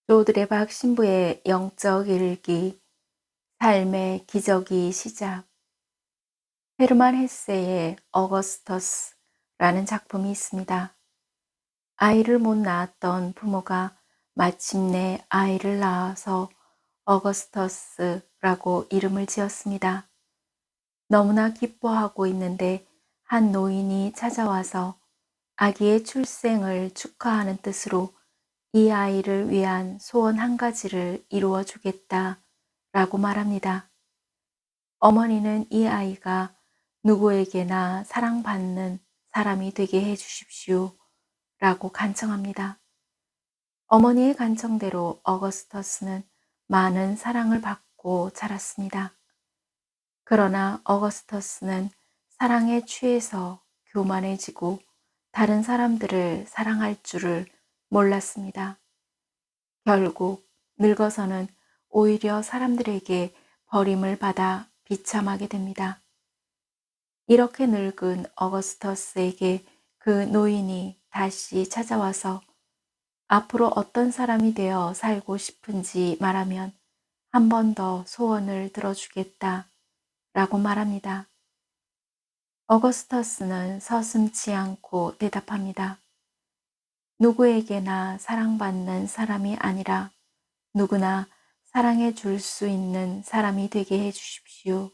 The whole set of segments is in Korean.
조드레박 신부의 영적 일기, 삶의 기적이 시작. 헤르만 헤세의 어거스터스라는 작품이 있습니다. 아이를 못 낳았던 부모가 마침내 아이를 낳아서 어거스터스라고 이름을 지었습니다. 너무나 기뻐하고 있는데 한 노인이 찾아와서 아기의 출생을 축하하는 뜻으로 이 아이를 위한 소원 한 가지를 이루어 주겠다 라고 말합니다. 어머니는 이 아이가 누구에게나 사랑받는 사람이 되게 해 주십시오 라고 간청합니다. 어머니의 간청대로 어거스터스는 많은 사랑을 받고 자랐습니다. 그러나 어거스터스는 사랑에 취해서 교만해지고 다른 사람들을 사랑할 줄을 몰랐습니다. 결국 늙어서는 오히려 사람들에게 버림을 받아 비참하게 됩니다. 이렇게 늙은 어거스터스에게 그 노인이 다시 찾아와서 앞으로 어떤 사람이 되어 살고 싶은지 말하면 한 번 더 소원을 들어주겠다 라고 말합니다. 어거스터스는 서슴지 않고 대답합니다. 누구에게나 사랑받는 사람이 아니라 누구나 사랑해 줄 수 있는 사람이 되게 해 주십시오.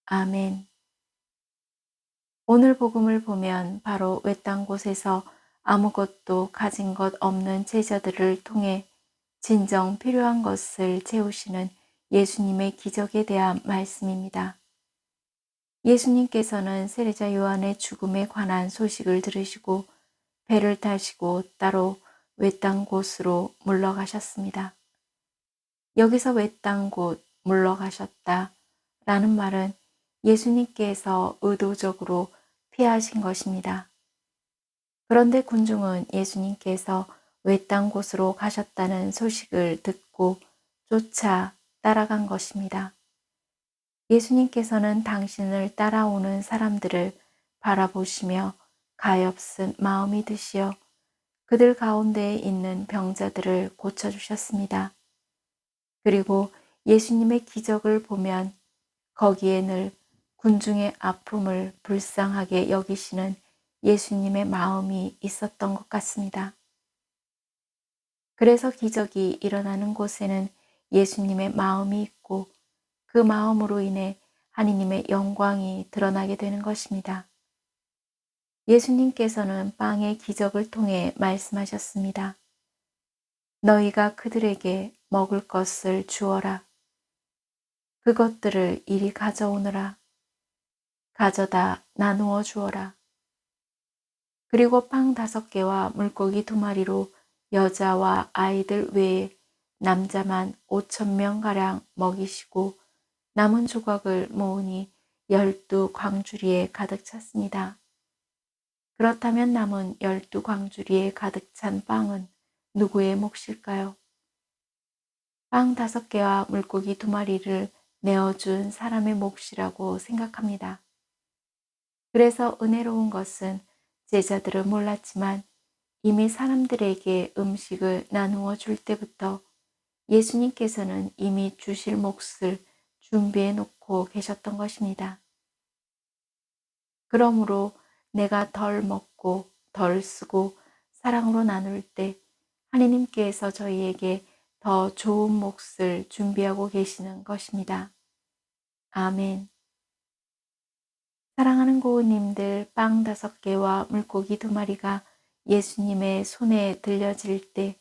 아멘. 오늘 복음을 보면 바로 외딴 곳에서 아무것도 가진 것 없는 제자들을 통해 진정 필요한 것을 채우시는 예수님의 기적에 대한 말씀입니다. 예수님께서는 세례자 요한의 죽음에 관한 소식을 들으시고 배를 타시고 따로 외딴 곳으로 물러가셨습니다. 여기서 외딴 곳 물러가셨다 라는 말은 예수님께서 의도적으로 피하신 것입니다. 그런데 군중은 예수님께서 외딴 곳으로 가셨다는 소식을 듣고 쫓아 따라간 것입니다. 예수님께서는 당신을 따라오는 사람들을 바라보시며 가엾은 마음이 드시어 그들 가운데에 있는 병자들을 고쳐주셨습니다. 그리고 예수님의 기적을 보면 거기에 늘 군중의 아픔을 불쌍하게 여기시는 예수님의 마음이 있었던 것 같습니다. 그래서 기적이 일어나는 곳에는 예수님의 마음이 있고 그 마음으로 인해 하느님의 영광이 드러나게 되는 것입니다. 예수님께서는 빵의 기적을 통해 말씀하셨습니다. 너희가 그들에게 먹을 것을 주어라. 그것들을 이리 가져오너라. 가져다 나누어 주어라. 그리고 빵 5개와 물고기 2마리로 여자와 아이들 외에 남자만 5,000명가량 먹이시고 남은 조각을 모으니 12광주리에 가득 찼습니다. 그렇다면 남은 12광주리에 가득 찬 빵은 누구의 몫일까요? 빵 5개와 물고기 2마리를 내어준 사람의 몫이라고 생각합니다. 그래서 은혜로운 것은 제자들은 몰랐지만 이미 사람들에게 음식을 나누어 줄 때부터 예수님께서는 이미 주실 몫을 준비해 놓고 계셨던 것입니다. 그러므로 내가 덜 먹고 덜 쓰고 사랑으로 나눌 때 하느님께서 저희에게 더 좋은 몫을 준비하고 계시는 것입니다. 아멘. 사랑하는 고우님들, 빵 5개와 물고기 2마리가 예수님의 손에 들려질 때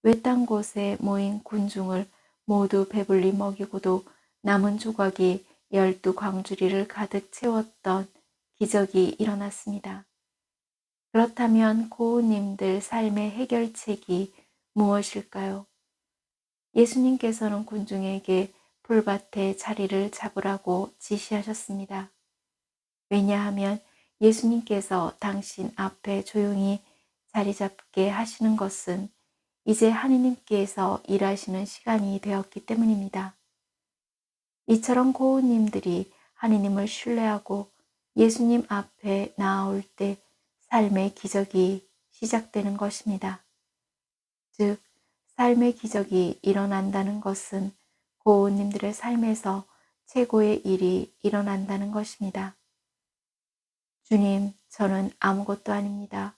외딴 곳에 모인 군중을 모두 배불리 먹이고도 남은 조각이 12광주리를 가득 채웠던 기적이 일어났습니다. 그렇다면 고우님들 삶의 해결책이 무엇일까요? 예수님께서는 군중에게 풀밭에 자리를 잡으라고 지시하셨습니다. 왜냐하면 예수님께서 당신 앞에 조용히 자리 잡게 하시는 것은 이제 하느님께서 일하시는 시간이 되었기 때문입니다. 이처럼 고우님들이 하느님을 신뢰하고 예수님 앞에 나아올 때 삶의 기적이 시작되는 것입니다. 즉, 삶의 기적이 일어난다는 것은 고우님들의 삶에서 최고의 일이 일어난다는 것입니다. 주님, 저는 아무것도 아닙니다.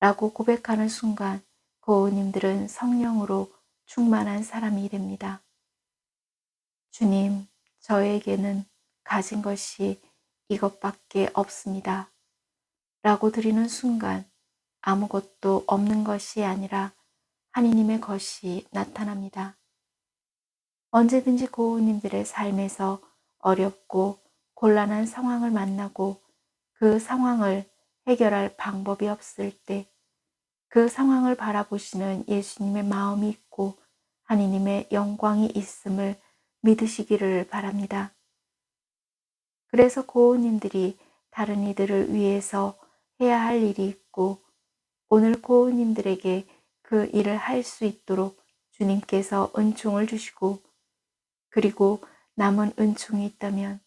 라고 고백하는 순간 고우님들은 성령으로 충만한 사람이 됩니다. 주님, 저에게는 가진 것이 이것밖에 없습니다. 라고 드리는 순간 아무것도 없는 것이 아니라 하느님의 것이 나타납니다. 언제든지 고우님들의 삶에서 어렵고 곤란한 상황을 만나고 그 상황을 해결할 방법이 없을 때 그 상황을 바라보시는 예수님의 마음이 있고 하느님의 영광이 있음을 믿으시기를 바랍니다. 그래서 고우님들이 다른 이들을 위해서 해야 할 일이 있고 오늘 고우님들에게 그 일을 할 수 있도록 주님께서 은총을 주시고 그리고 남은 은총이 있다면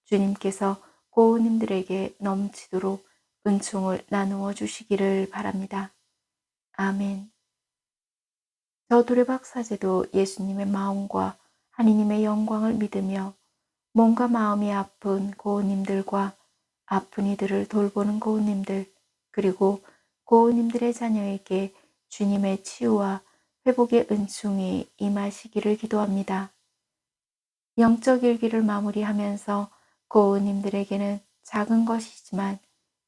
주님께서 고우님들에게 넘치도록 은총을 나누어 주시기를 바랍니다. 아멘. 저 두레박사제도 예수님의 마음과 하느님의 영광을 믿으며 몸과 마음이 아픈 고우님들과 아픈 이들을 돌보는 고우님들 그리고 고우님들의 자녀에게 주님의 치유와 회복의 은총이 임하시기를 기도합니다. 영적 일기를 마무리하면서 고우님들에게는 작은 것이지만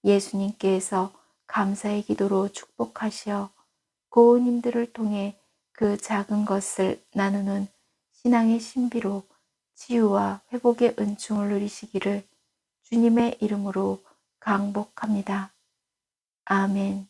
예수님께서 감사의 기도로 축복하시어 고우님들을 통해 그 작은 것을 나누는 신앙의 신비로 치유와 회복의 은총을 누리시기를 주님의 이름으로 강복합니다. 아멘.